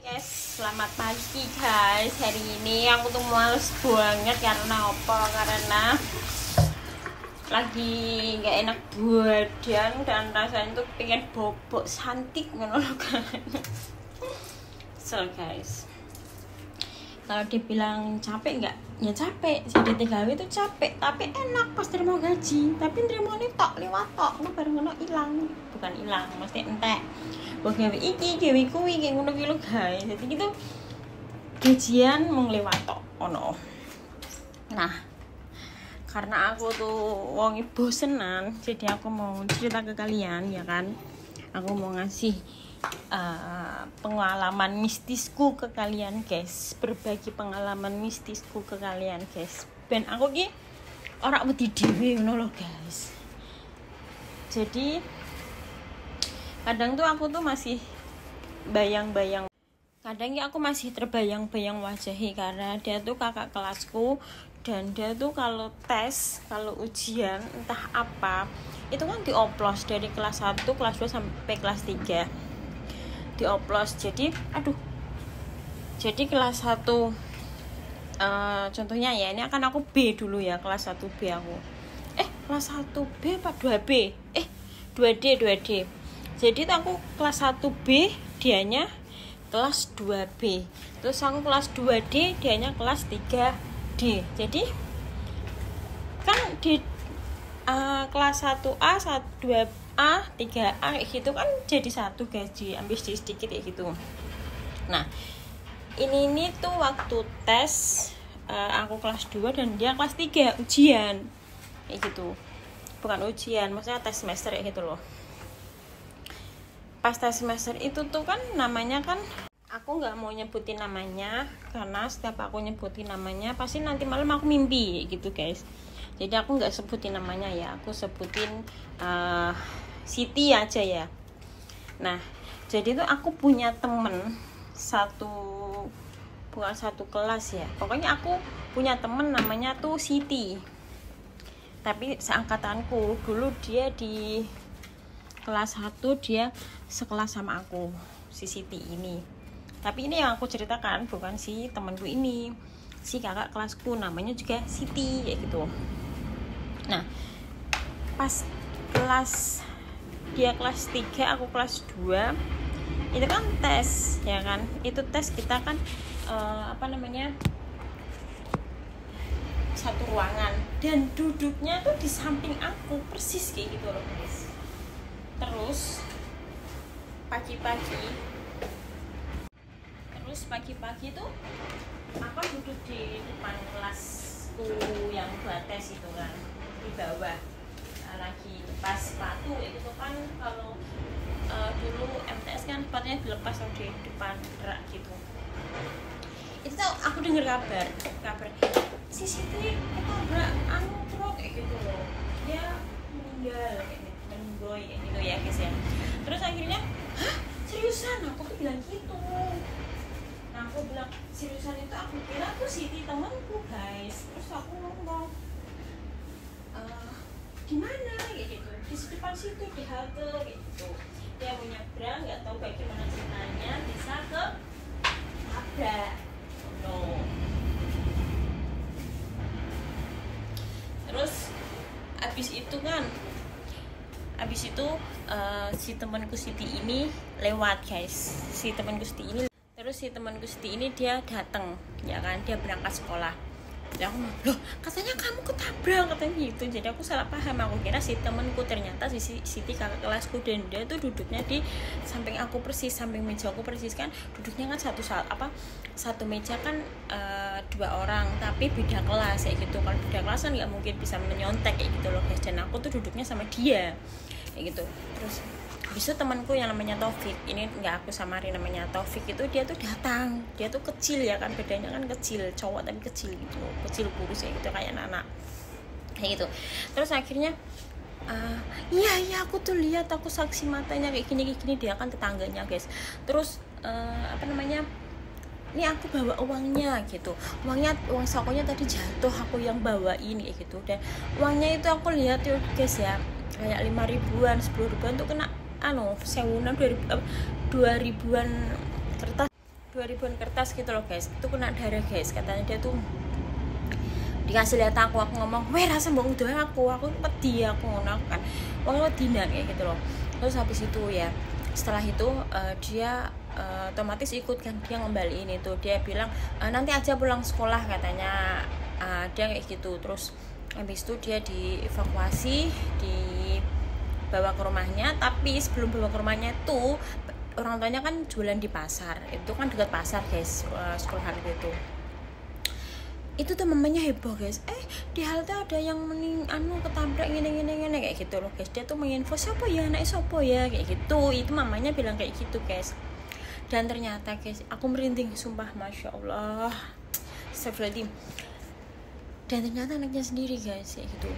Guys, selamat pagi guys. Hari ini aku tuh males banget karena apa? Karena lagi nggak enak badan dan rasanya tuh pengen bobok santik ngono kan. So guys, kalau dibilang capek nggak? Ya capek. Jadi TKW itu capek, tapi enak pas terima gaji. Tapi terima ini tok lewat tok, lu baru ngono hilang. Bukan hilang, mesti entek. Gawe iki, gawe kuwi kayak ngono ki lho guys. Jadi gitu gajian mung lewat tok ono. Nah, karena aku tuh wonge bosenan, jadi aku mau cerita ke kalian ya kan. Aku mau ngasih pengalaman mistisku ke kalian guys, berbagi pengalaman mistisku ke kalian guys. Ben aku ki ora wedi dhewe ngono lho guys. Jadi kadang tuh aku tuh masih bayang-bayang, kadang ya aku masih terbayang-bayang wajahnya karena dia tuh kakak kelasku dan dia tuh kalau tes, kalau ujian entah apa itu kan dioplos dari kelas 1, kelas 2 sampai kelas 3 dioplos. Jadi kelas 1 contohnya ya, ini akan aku B dulu ya, kelas 1B aku kelas 1B apa 2B 2D. Jadi aku kelas 1B, dianya kelas 2B. Terus aku kelas 2D, dianya kelas 3D. Jadi kan di kelas 1A, 2A, 3A gitu kan jadi satu gaji, ambil sedikit kayak gitu. Nah, ini tuh waktu tes aku kelas 2 dan dia kelas 3 ujian. Kayak gitu. Bukan ujian, maksudnya tes semester kayak gitu loh. Pas tes semester itu tuh kan namanya kan aku nggak mau nyebutin namanya karena setiap aku nyebutin namanya pasti nanti malam aku mimpi gitu guys. Jadi aku nggak sebutin namanya ya, aku sebutin Siti aja ya. Nah, jadi tuh aku punya temen bukan satu kelas ya, pokoknya aku punya temen namanya tuh Siti, tapi seangkatanku. Dulu dia di kelas 1, dia sekelas sama aku, si Siti ini. Tapi ini yang aku ceritakan bukan si temanku ini, si kakak kelasku namanya juga Siti kayak gitu. Nah, pas dia kelas 3, aku kelas 2, itu kan tes ya kan. Itu tes kita kan satu ruangan dan duduknya tuh di samping aku persis kayak gitu loh guys. Terus pagi-pagi tuh aku duduk di depan kelasku yang buat tes itu kan, di bawah lagi lepas sepatu. Itu tuh kan kalau dulu MTS kan sepatunya dilepas di depan rak gitu. Itu tuh aku dengar kabar si Siti ketabrak truk kayak gitu loh, dia meninggal kayak gitu, meninggoy kayak gitu ya guys ya. Terus akhirnya, hah seriusan? Aku tuh bilang gitu. Nah aku bilang seriusan, itu aku kira tuh Siti temanku guys. Terus aku ngomong gimana kayak gitu, di depan situ di halte kayak gitu. Dia mau nyebrang, nggak tahu bagaimana ceritanya bisa ke tabrak. No. Terus abis itu si temanku Siti ini lewat guys. Terus si temanku Siti ini dia datang ya kan, dia berangkat sekolah. Ya aku loh, katanya kamu ketabrak katanya gitu. Jadi aku salah paham, aku kira si temanku, ternyata si Siti kakak kelasku dan dia tuh duduknya di samping aku persis, samping meja aku persis kan. Duduknya kan satu meja kan 2 orang tapi beda kelas kayak gitu. Kalau beda kelas kan nggak mungkin bisa menyontek kayak gitu loh guys. Dan aku tuh duduknya sama dia kayak gitu. Terus bisa temanku yang namanya Taufik, ini nggak aku samarin, namanya Taufik, itu dia tuh datang. Dia tuh kecil ya kan, bedanya kan kecil, cowok tapi kecil gitu, kecil kurus ya gitu, kayak anak kayak gitu. Terus akhirnya iya aku tuh lihat, aku saksi matanya kayak gini, dia kan tetangganya guys. Terus ini aku bawa uangnya gitu, uang sakunya tadi jatuh, aku yang bawain kayak gitu. Dan uangnya itu aku lihat tuh guys ya, kayak 5 ribuan, 10 ribuan tuh kena 1000-an, 2000-an kertas 2 ribuan kertas gitu loh guys, itu kena darah guys. Katanya dia tuh dikasih lihat aku ngomong, weh rasa mbok udah aku pedi aku ngono kan wong dina kayak gitu loh. Terus habis itu ya setelah itu dia otomatis ikut kan, dia ngembaliin itu, dia bilang nanti aja pulang sekolah katanya, dia kayak gitu. Terus habis itu dia dievakuasi, dibawa ke rumahnya, tapi sebelum bawa ke rumahnya itu orang tuanya kan jualan di pasar, itu kan dekat pasar guys, sekolahan itu tuh mamanya heboh guys, di halte ada yang ketabrak gini kayak gitu loh guys. Dia tuh menginfo siapa ya, anak siapa ya kayak gitu, itu mamanya bilang kayak gitu guys. Dan ternyata guys, aku merinding sumpah, masya Allah, astagfirullahaladzim. Dan ternyata anaknya sendiri guys kayak gitu.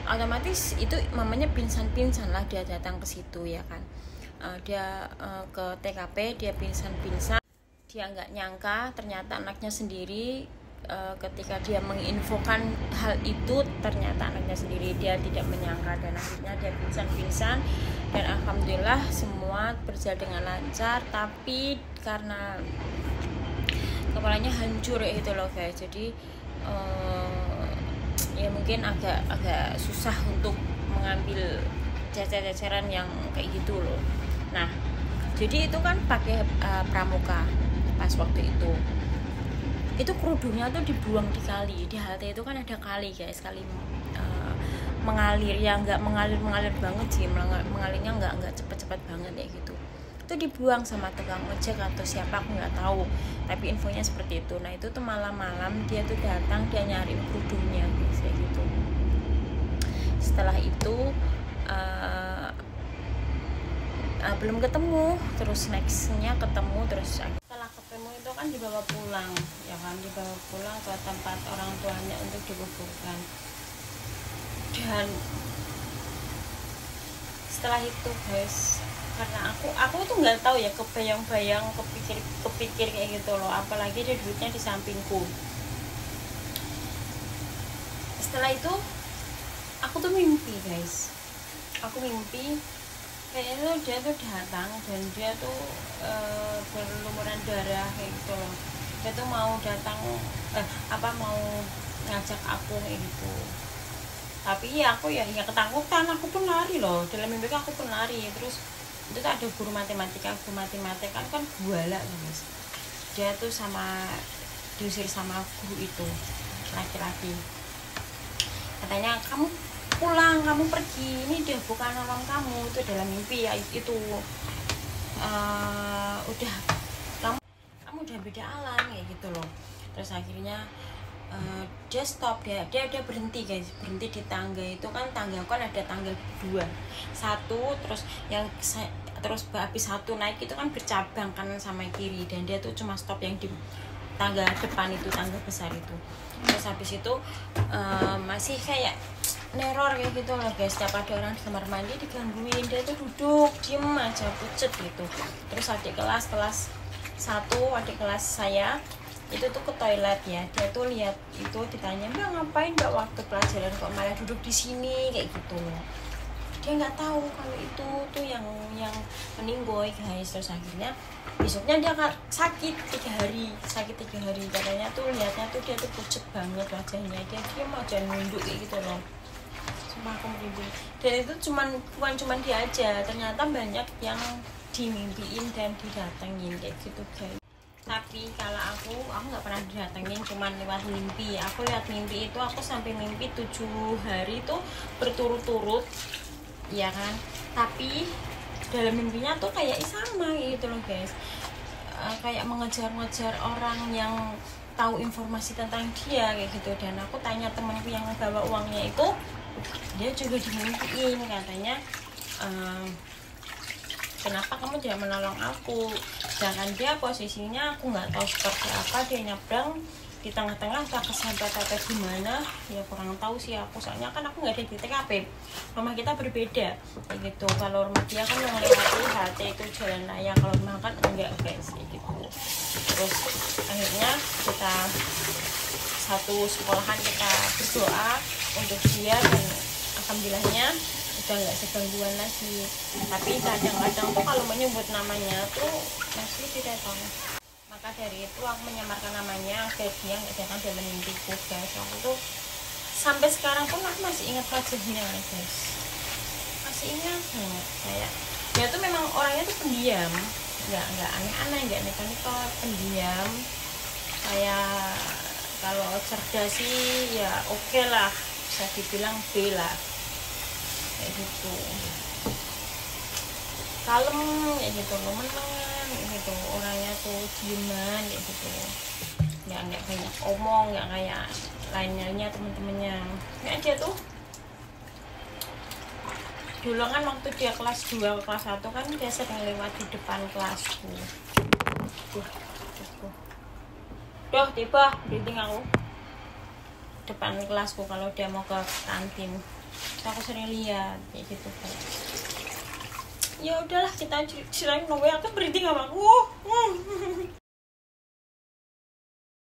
Otomatis itu mamanya pingsan lah, dia datang ke situ ya kan. Dia ke TKP, dia pingsan, dia nggak nyangka ternyata anaknya sendiri. Ketika dia menginfokan hal itu, ternyata anaknya sendiri, dia tidak menyangka, dan akhirnya dia pingsan dan alhamdulillah semua berjalan dengan lancar. Tapi karena kepalanya hancur itu loh guys, jadi ya mungkin agak susah untuk mengambil ceceran yang kayak gitu loh. Nah jadi itu kan pakai pramuka pas waktu itu kerudungnya tuh dibuang di kali, di halte itu kan ada kali guys, kali mengalir ya, nggak mengalir banget sih, mengalirnya nggak cepet banget ya gitu. Itu dibuang sama tukang ojek atau siapa aku nggak tahu, tapi infonya seperti itu. Nah itu tuh malam-malam dia tuh datang, dia nyariin kerudungnya guys kayak gitu. Setelah itu belum ketemu, terus nextnya ketemu, terus setelah ketemu itu kan dibawa pulang ya kan, dibawa pulang ke tempat orang tuanya untuk dikuburkan. Dan setelah itu guys, karena aku tuh nggak tahu ya, kebayang-bayang, kepikir kayak gitu loh, apalagi dia duduknya di sampingku. Setelah itu aku tuh mimpi guys, kayaknya dia tuh datang dan dia tuh berlumuran darah kayak gitu loh. Dia tuh mau datang mau ngajak aku kayak gitu. Tapi ya aku ya ketakutan, aku pun lari loh, dalam mimpi aku pun lari. Terus itu tuh ada guru matematika kan buala guys. Dia tuh diusir sama guru itu, laki-laki. Katanya kamu pulang, kamu pergi, ini dia bukan nolong kamu. Itu dalam mimpi ya, itu udah kamu udah beda alam kayak gitu loh. Terus akhirnya dia stop, dia berhenti guys, berhenti di tangga itu kan, tangga kan ada tangga 2, 1 terus habis 1 naik itu kan bercabang kanan sama kiri, dan dia tuh cuma stop yang di tangga depan itu, tangga besar itu. Terus habis itu masih kayak neror kayak gitu loh guys. Setiap ada orang di kamar mandi digangguin, dia tuh duduk diem aja, pucet gitu. Terus adik kelas 1, adik kelas saya itu tuh ke toilet ya, dia tuh lihat itu, ditanya mbak ngapain mbak waktu pelajaran kok malah duduk di sini kayak gitu loh. Dia nggak tahu kalau itu tuh yang meninggoy guys. Terus akhirnya besoknya dia sakit 3 hari, katanya tuh lihatnya tuh dia tuh pucet banget wajahnya, dia mau jangan nunduk kayak gitu loh. Cuma aku merinding. Dan itu bukan cuman dia aja, ternyata banyak yang dimimpiin dan didatengin kayak gitu guys. Tapi kalau aku nggak pernah didatengin, cuman lewat mimpi. Aku lihat mimpi itu, aku sampai mimpi 7 hari tuh berturut-turut ya kan. Tapi dalam mimpinya tuh kayak sama gitu loh guys, kayak mengejar-ngejar orang yang tahu informasi tentang dia kayak gitu. Dan aku tanya temanku yang bawa uangnya itu, dia juga dimimpiin, katanya kenapa kamu tidak menolong aku, sedangkan dia posisinya aku nggak tahu seperti apa, dia nyebrang di tengah-tengah, entah kesampet atau gimana ya, kurang tahu sih aku, soalnya kan aku nggak ada di TKP, rumah kita berbeda kayak gitu. Kalau rumah dia kan yang lewati HT itu jalan raya, kalau rumah kan enggak guys kayak gitu. Terus akhirnya kita satu sekolahan kita berdoa untuk dia, dan alhamdulillahnya udah nggak segangguan lagi. Tapi kadang-kadang tuh kalau menyebut namanya tuh masih tidak tahu. Maka dari itu aku menyamarkan namanya agar dia nggak datang dan mimpiku guys. Aku tuh sampai sekarang pun aku masih ingat wajahnya guys, masih ingat banget. Kayak dia tuh memang orangnya tuh pendiam, nggak aneh-aneh, nggak nekot-nekot, pendiam. Kayak kalau cerdas sih ya oke lah, bisa dibilang B lah kayak gitu. Kalem kayak gitu loh, menengan gitu, orangnya tuh dieman kayak gitu, nggak banyak omong, nggak kayak lainnya temen-temennya. Kayak dia tuh dulu kan waktu dia kelas 2 kelas 1 kan dia sering lewat di depan kelasku. Duh tiba briefing aku depan kelasku kalau dia mau ke kantin. Terus aku sering lihat kayak gitu kan. Ya udahlah, kita ceritain, aku berhenti sama aku.